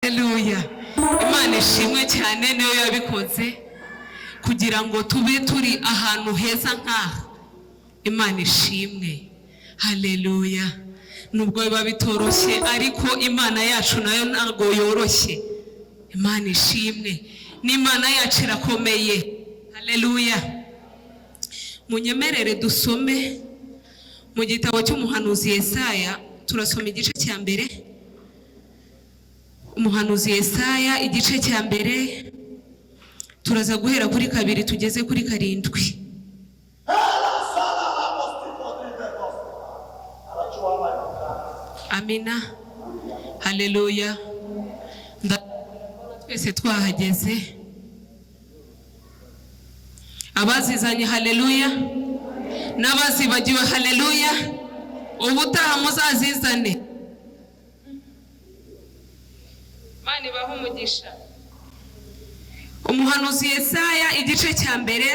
Haleluya. Imana ishimwe cyane niyo yabikoze kugira ngo tube turi ahantu heza nk'aha. Imana ishimwe. Haleluya. Nubwo biba bitoroshye ariko Imana yacu nayo ntabwo yoroshye. Imana ishimwe. N'Imana yacu irakomeye. Haleluya. Munyemerere dusome mu gitabo cy'umuhanuzi Yesaya. Turasoma igice cya mbere. Umuhanuzi Yesaya igice cya mbere turaza guhera kuri 2 tugeze kuri 7. Amina. Haleluya. Twese twahageze. Abazizanye haleluya. N'abazibagiwe haleluya. Ubutaha muzazizane. Mani baho umugisha. Umuhanuzi Yesaya igice cya mbere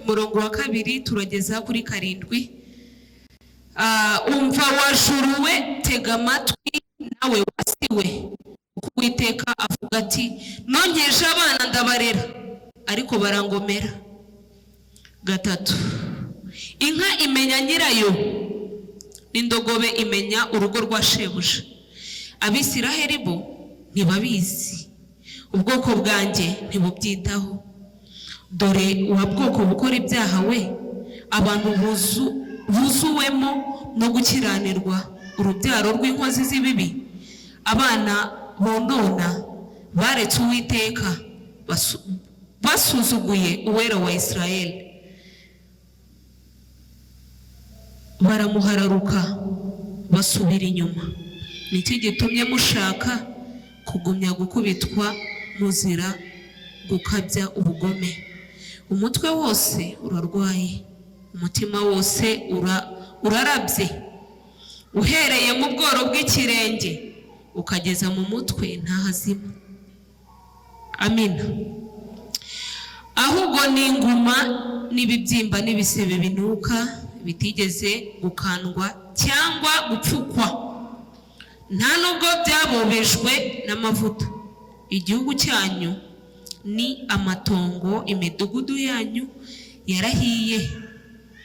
murongo wa 2 turageza kuri 7. Umva wajuruwe, tega amatwi nawe wasiwe. Uwiteka avuga ati, nongeje abana ndabarera ariko barangomera. 3. Inka imenya nyirayo, n'indogobe imenya urugo rwa shebuja. Abisiraheli bo ntibabizi, ubwoko bwanjye ntibubyitaho. Dore wa bwoko bukora ibyaha we, abantu buzuwemo no gukiranirwa, urubyaro rw'inkozi z'ibibi. Abana bondona baretse Uwiteka, basuzuguye uwera wa Isirayeli. Baramuhararuka basubira inyuma. Nicyo gitumye mushaka kugumya gukubitwa muzira gukabya ubugome. Umutwe wose urarwaye, umutima wose urarabye. Uhereye mu bworo bw'ikirenge ukageza mu mutwe ntahazima. Amina. Ahubwo ni inguma n'ibibyimba n'ibisebe binuka bitigeze gukandwa cyangwa gupfukwa, nta nubwo byabobejwe n'amavuta. Igihugu cyanyu ni amatongo, imidugudu yanyu yarahiye.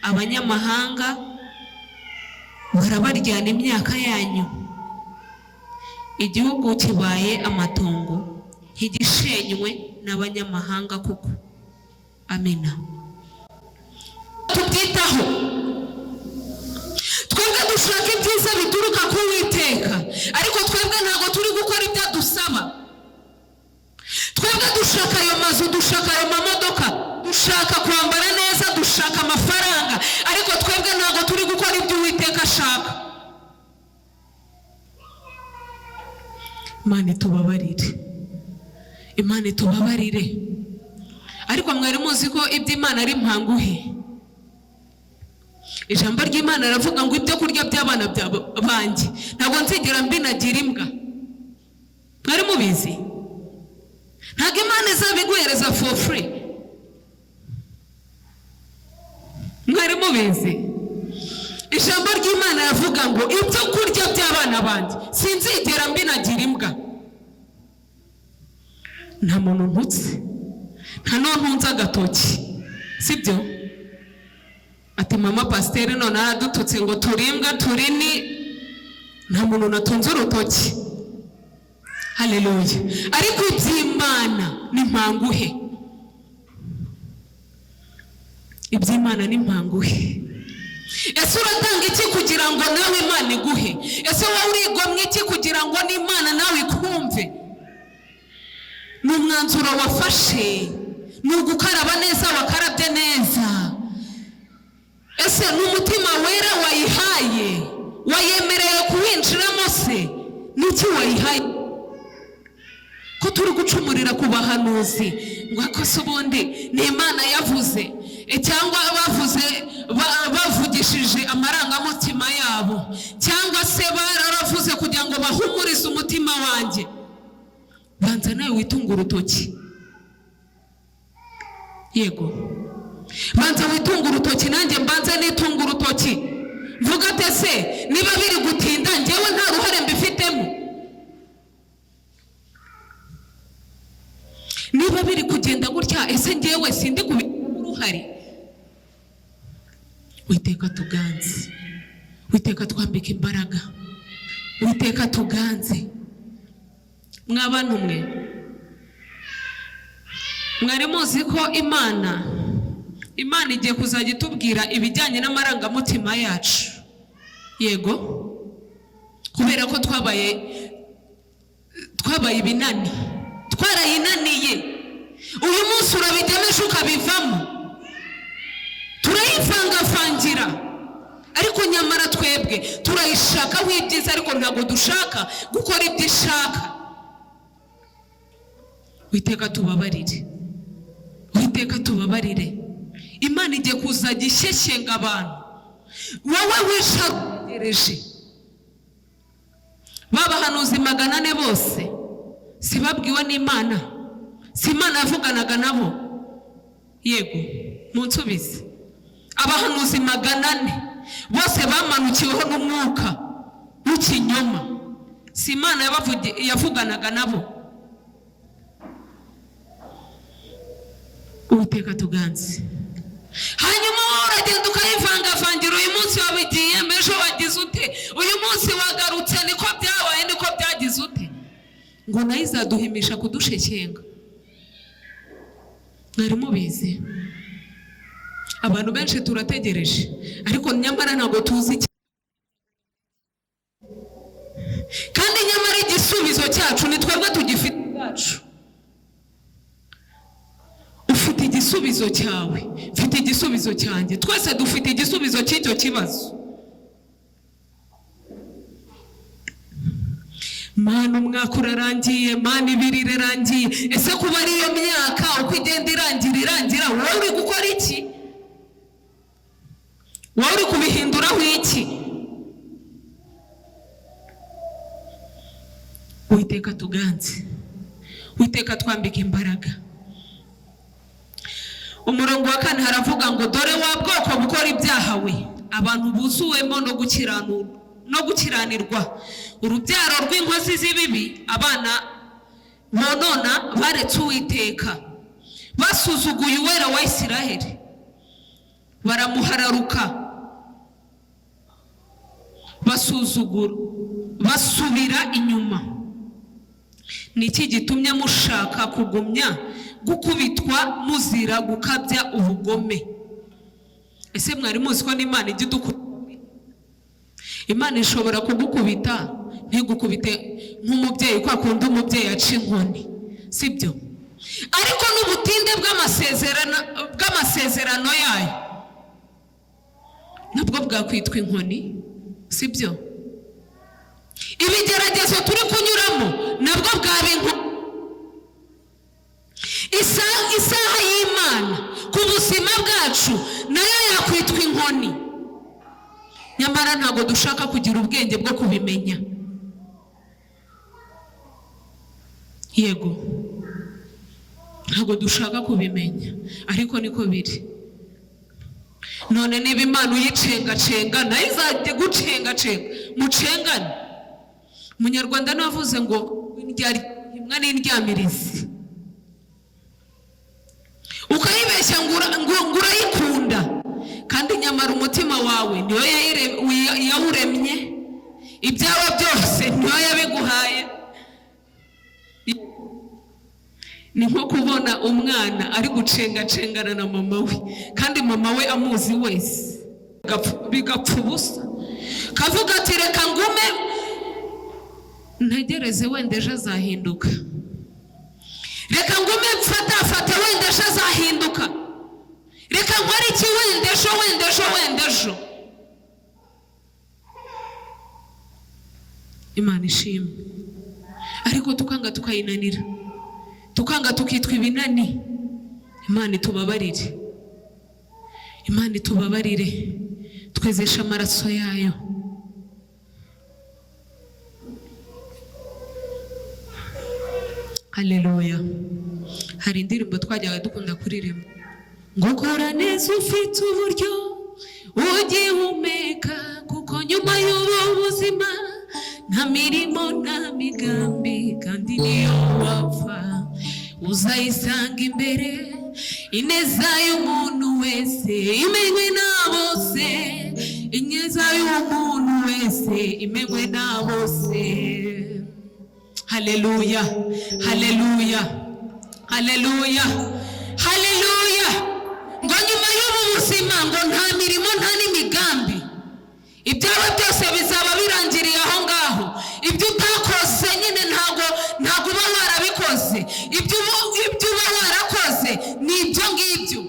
Abanyamahanga barabaryana imyaka yanyu. Igihugu kibaye amatongo, ntigishenywe n'abanyamahanga kuko. Amina. Tubyitaho. Twebwe dushaka ibyiza bituruka ku Uwiteka, ariko twebwe ntabwo turi gukora ibyo dusaba. Twebwe dushaka ayo mazu, dushaka ayo mamodoka, dushaka kwambara neza, dushaka amafaranga, ariko twebwe ntabwo turi gukora ibyo Uwiteka ashaka. Imana itubabarire. Imana itubabarire. Ariko mwari muzi ko ibyo Imana ari mpanguhe. Ijambo ry'Imana ravuga ngo ibyo kurya by'abana banjye ntabwo nzigera mbinagira imbwa. Mwari mubizi? Ntabwo Imana izabiguhereza for free. Mwari mubizi? Ijambo ry'Imana ravuga ngo ibyo kurya by'abana banjye sinzigera mbinagira imbwa. Nta muntu ntutse, nta ntunze agatoki, sibyo? Ati mama Pstr none aradututse ngo turimbwa turini, nta muntu natunze urutoki. Haleluya. Ariko iby'Imana ni mpanguhe. Iby'Imana ni mpanguhe. Ese uratanga iki kugira ngo nawe Imana iguhe? Ese wowe urigomwe iki kugira ngo n'Imana nawe ikumve? Ni umwanzuro wafashe, ni ugukaraba neza wakarabye neza. Ese n'umutima wera wayihaye, wayemereye kuwinjiramo se? Niki wayihaye? Ko turi gucumurira ku bahanuzi ngo akose ubundi ni Imana yavuze, cyangwa bavugishije amarangamutima yabo, cyangwa se baravuze kugira ngo bahumurize umutima wanjye. Banza nawe witunga urutoki. Yego. Banza witunga urutoki, nanjye mbanza nitunga urutoki. Vuga ate se niba biri gutinda njyewe nta ruhare mbifitemo? njyewe sindi kubigiramo uruhare. Uwiteka tuganze, Uwiteka twambika imbaraga, Uwiteka tuganze. Mw'abantu mwe, mwari muzi ko Imana igiye kuzajya itubwira ibijyanye n'amarangamutima yacu? Yego, kubera ko twabaye ibinani, twarayinaniye. Uyu munsi urabigemeje ukabivamo, turayivangavangira, ariko nyamara twebwe turayishakaho ibyiza, ariko ntabwo dushaka gukora ibyo ishaka. Uwiteka tubabarire, Uwiteka tubabarire. Imana igiye kuzajya ishyeshyenga abantu. Wowe wishagereje babahanuzi 400 bose si babwiwe n'Imana? Si Imana yavuganaga nabo? Yego, munsubize. Abahanuzi 400 bose bamanukiweho n'umwuka w'ikinyoma. Si Imana yavuganaga nabo? Uwiteka tuganze. Hanyuma uragenda ukayivangavangira. Uyu munsi wabigiye, ejo wagize ute, uyu munsi wagarutse, niko byabaye, niko byagize ute, ngo nayo izaduhimisha kudushyekenga. Mwari mubizi? Abantu benshi turategereje, ariko nyamara ntabwo tuzi kandi nyamara igisubizo cyacu ni twebwe tugifite ubwacu. Ufite igisubizo cyawe, mfite igisubizo cyanjye, twese dufite igisubizo cy'icyo kibazo. Mana umwaka urarangiye, Mana ibiri irarangiye. Ese kuba ari iyo myaka uko igenda irangira, wowe uri gukora iki? Wowe uri kubihinduraho iki? Uwiteka tuganze, Uwiteka twambika imbaraga. Umurongo wa 4 haravuga ngo dore wa bwoko bukora ibyaha we, abantu buzuwemo no gukiranirwa, urubyaro rw'inkozi z'ibibi, abana bonona baretse Uwiteka, basuzuguye uwera wa Isiraheli, baramuhararuka, basubira inyuma. Niki gitumye mushaka kugumya gukubitwa muzira gukabya ubugome? Ese mwari muzi ko n'Imana ijya idukubita? Imana ishobora kugukubita ntigukubite nk'umubyeyi, kwa kundi umubyeyi aca inkoni, sibyo? Ariko n'ubutinde bw'amasezerano yayo nabwo bwakwitwa inkoni, sibyo? Ibigeragezo turi kunyuramo nabwo bwaba inkoni. Isaha y'Imana ku buzima bwacu nayo yakwitwa inkoni. Nyamara ntabwo dushaka kugira ubwenge bwo kubimenya. Yego, ntabwo dushaka kubimenya, ariko niko biri. None niba Imana uyicengacenga, nayo izajya gucengacenga, mucengane. Umunyarwanda navuze ngo imwa n'indyamirizi. Ukayibeshya ngo urayikunda, kandi nyamara umutima wawe niyo yawuremye, ibyawe byose niyo yabiguhaye. Ni nko kubona umwana ari gucengacengana na mama we, kandi mama we amuzi wese, bigapfa ubusa. Kavuga ati reka ngume ntegereze, wenda ejo azahinduka. Reka ngume mfata wenda ejo azahinduka. Reka nkore iki wenda ejo. Imana ishimwe. Ariko tukanga tukayinanira, tukanga tukitwa ibinani. Imana itubabarire, Imana itubabarire, twezesha amaraso yayo. Haleluya. Hari indirimbo twajyaga dukunda kuririmba ngo kora neza ufite uburyo ugihumeka, kuko nyuma y'ubu buzima nta mirimo nta migambi, kandi niyo wapfa uzayisanga imbere. ineza y'umuntu wese imenywe na bose, ineza y'umuntu wese imenywe na bose. Haleluya, haleluya, haleluya, haleluya. Ngo nyuma y'ubu buzima ngo nta mirimo nta n'imigambi, ibyawe byose bizaba birangiriye aho ngaho. Ibyo utakoze nyine ntabwo uba warabikoze, ibyo uba warakoze ni ibyo ngibyo.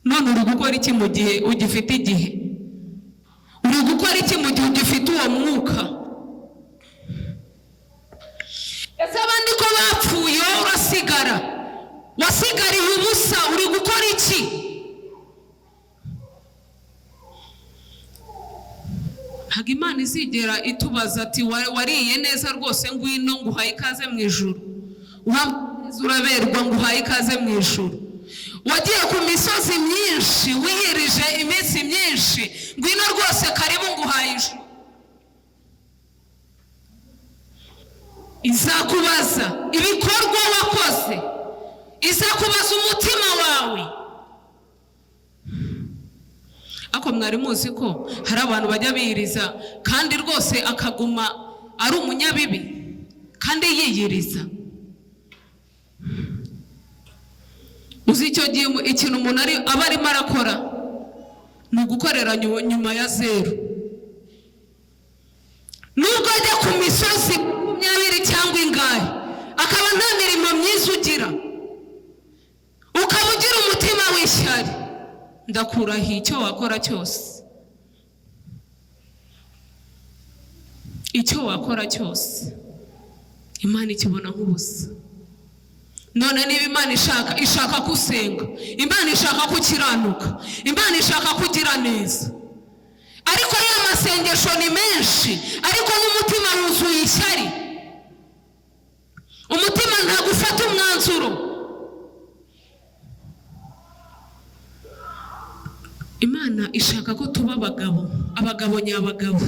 None uri gukora iki mu gihe ugifite igihe? Uri gukora iki mu gihe ugifite uwo mwuka? Ese abandi ko bapfuye urasigara, wasigariye ubusa, uri gukora iki? Ntabwo Imana izigera itubaza ati wariye neza rwose ngwino nguhaye ikaze mu ijuru, uraberwa nguhaye ikaze mu ijuru. Wagiye ku misozi myinshi wiyirije iminsi myinshi, ngwino rwose karibu nguhaye ijuru. Izakubaza ibikorwa wakoze, izakubaza umutima wawe. Ako mwari muzi ko hari abantu bajya biyiriza kandi rwose akaguma ari umunyabibi kandi yiyiriza? Uzi icyo gihe ikintu umuntu aba arimo arakora ni ugukorera nyuma ya zeru. Nubwo ajya ku misozi 20 cyangwa ingahe akaba nta mirimo myiza ugira, ukaba ugira umutima w'ishyari, ndakurahiye icyo wakora cyose, icyo wakora cyose Imana ikibona nk'ubusa. None niba Imana ishaka kusenga, Imana ishaka kukiranuka, Imana ishaka kugira neza, ariko ya masengesho ni menshi ariko n'umutima wuzuye ishyari, umutima ntabwo ufata umwanzuro. Imana ishaka ko tuba abagabo nyabagabo.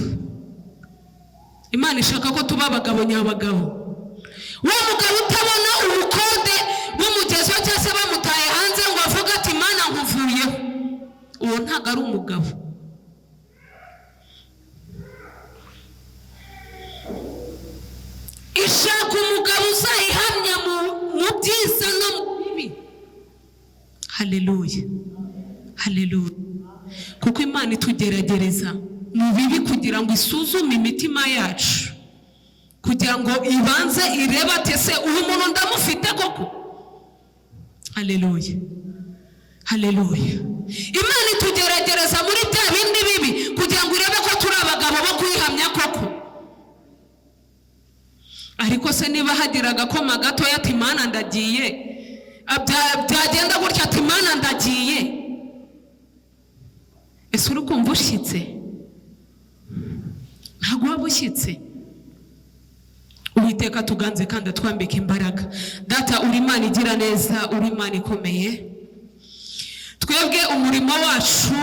Imana ishaka ko tuba abagabo nyabagabo. Wa mugabo utabona ubukode bumugeze cyangwa se bamutaye hanze ngo avuga ati Imana nkuvuyeho, uwo ntabwo ari umugabo. Ishaka umugabo uzayihamya mu byiza no mu bibi. Haleluya, haleluya. Kuko Imana itugeragereza mu bibi kugira ngo isuzume imitima yacu, kugira ngo ibanze irebe ati ese uyu muntu ndamufite koko? Haleluya, haleluya. Imana itugeragereza muri bya bindi bibi kugira ngo irebe ko turi abagabo bo kwihamya koko. Ariko se niba hagira agakoma gatoya ati Imana ndagiye, byagenda gutya ati Imana ndagiye, ese uri kumva ushyitse? Ntabwo waba ushyitse. Uwiteka tuganze kandi atwambika imbaraga. Data, uri Imana igira neza, uri Imana ikomeye. Twebwe umurimo wacu